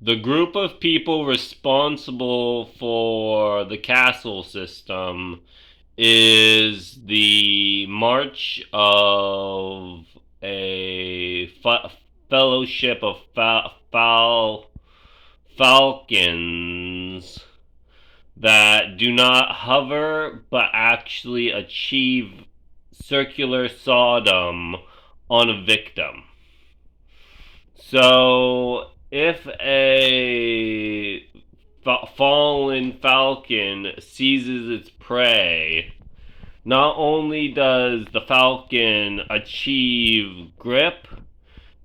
The group of people responsible for the castle system is the March of a Fellowship of Falcons that do not hover but actually achieve circular Sodom on a victim. So if a fallen falcon seizes its prey, not only does the falcon achieve grip,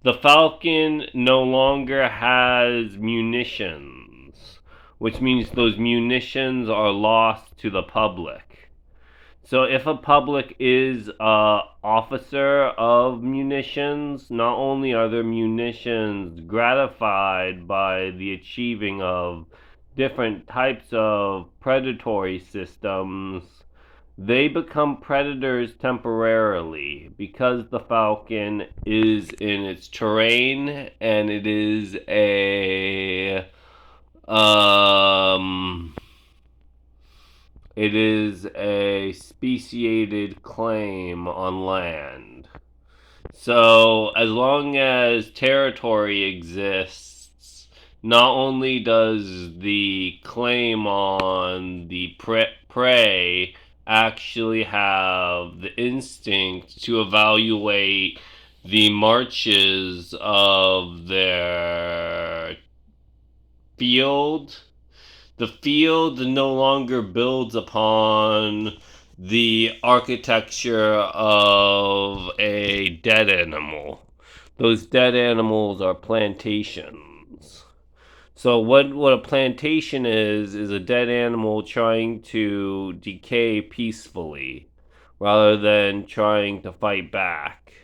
the falcon no longer has munitions, which means those munitions are lost to the public. So if a public is a officer of munitions, not only are their munitions gratified by the achieving of different types of predatory systems, they become predators temporarily because the falcon is in its terrain and it is um a speciated claim on land. So as long as territory exists, not only does the claim on the prey actually have the instinct to evaluate the marches of their field. The field no longer builds upon the architecture of a dead animal. Those dead animals are plantations. So what a plantation is a dead animal trying to decay peacefully rather than trying to fight back.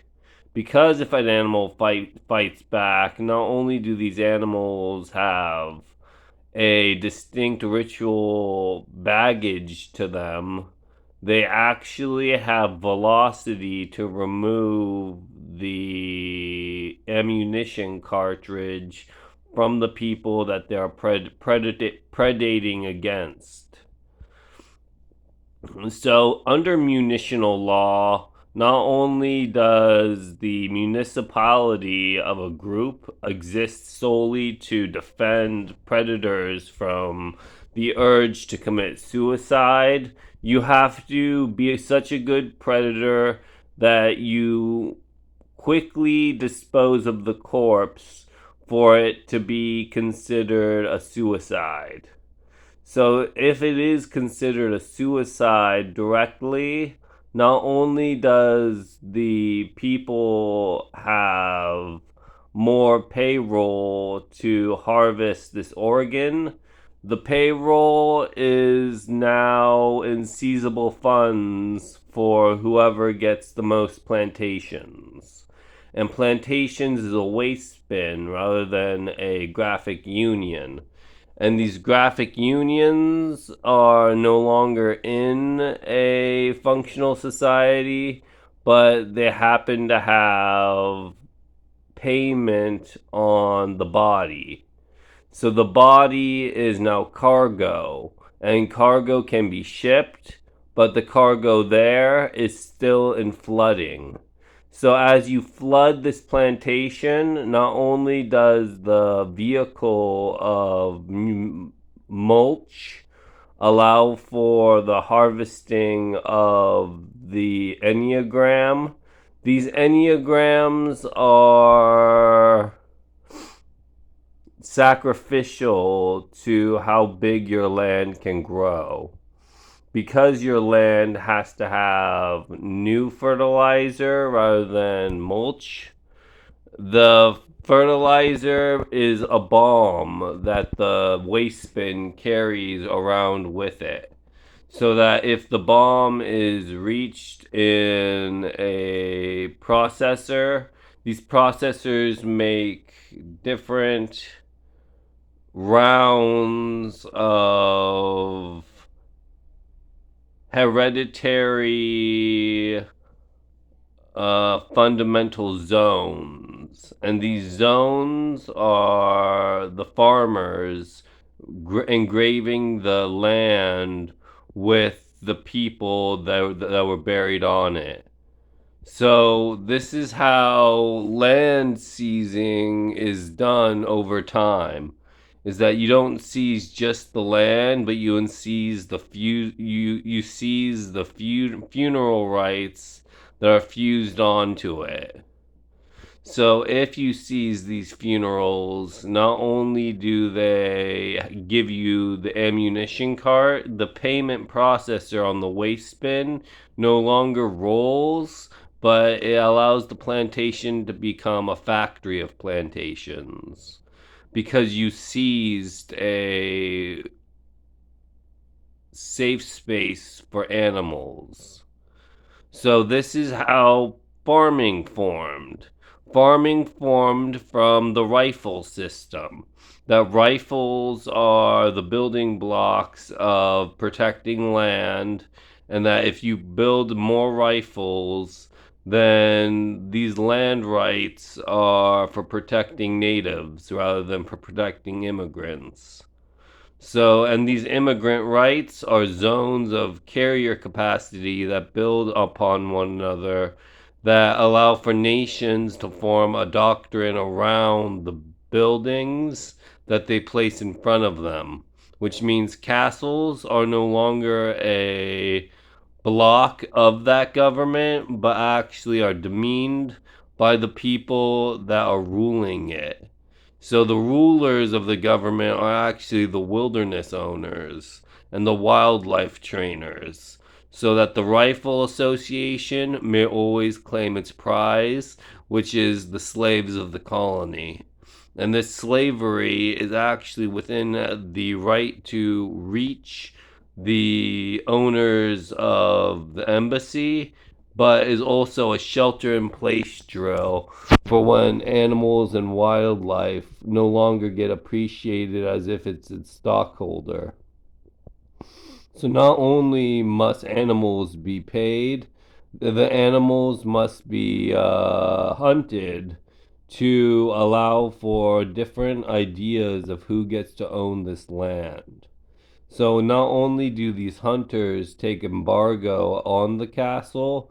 Because if an animal fights back, not only do these animals have a distinct ritual baggage to them, they actually have velocity to remove the ammunition cartridge from the people that they're predating against. So, under munitional law, not only does the municipality of a group exist solely to defend predators from the urge to commit suicide, you have to be such a good predator that you quickly dispose of the corpse for it to be considered a suicide. So if it is considered a suicide directly, not only does the people have more payroll to harvest this organ, the payroll is now in seizable funds for whoever gets the most plantations. And plantations is a waste bin rather than a graphic union. And these graphic unions are no longer in a functional society, but they happen to have payment on the body. So the body is now cargo, and cargo can be shipped, but the cargo there is still in flooding. So as you flood this plantation, not only does the vehicle of mulch allow for the harvesting of the Enneagram, these Enneagrams are sacrificial to how big your land can grow. Because your land has to have new fertilizer rather than mulch, the fertilizer is a bomb that the waste bin carries around with it. So that if the bomb is reached in a processor, these processors make different rounds of hereditary fundamental zones. zones. And these zones are the farmers engraving the land with the people that were buried on it. So this is how land seizing is done over time. Is that you don't seize just the land, but you seize the you seize the funeral rights that are fused onto it. So if you seize these funerals, not only do they give you the ammunition cart, the payment processor on the waste bin no longer rolls, but it allows the plantation to become a factory of plantations because you seized a safe space for animals. So this is how farming formed. Farming formed from the rifle system. That rifles are the building blocks of protecting land, and that if you build more rifles, then these land rights are for protecting natives rather than for protecting immigrants. So, and these immigrant rights are zones of carrier capacity that build upon one another, that allow for nations to form a doctrine around the buildings that they place in front of them, which means castles are no longer a block of that government, but actually are demeaned by the people that are ruling it. So the rulers of the government are actually the wilderness owners and the wildlife trainers, so that the Rifle Association may always claim its prize, which is the slaves of the colony. And this slavery is actually within the right to reach the owners of the embassy, but is also a shelter in place drill for when animals and wildlife no longer get appreciated as if it's its stockholder. So not only must animals be paid, the animals must be hunted to allow for different ideas of who gets to own this land. So not only do these hunters take embargo on the castle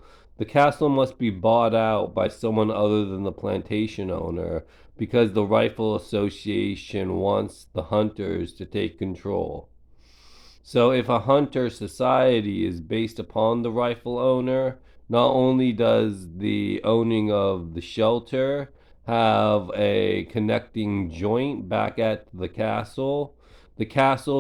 must be bought out by someone other than the plantation owner because the Rifle Association wants the hunters to take control. So if a hunter society is based upon the rifle owner, not only does the owning of the shelter have a connecting joint back at the castle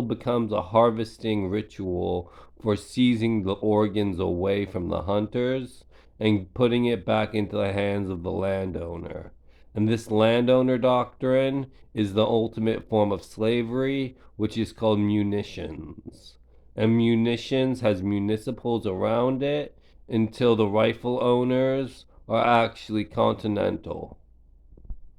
becomes a harvesting ritual for seizing the organs away from the hunters and putting it back into the hands of the landowner. And this landowner doctrine is the ultimate form of slavery, which is called munitions. And munitions has municipals around it until the rifle owners are actually continental.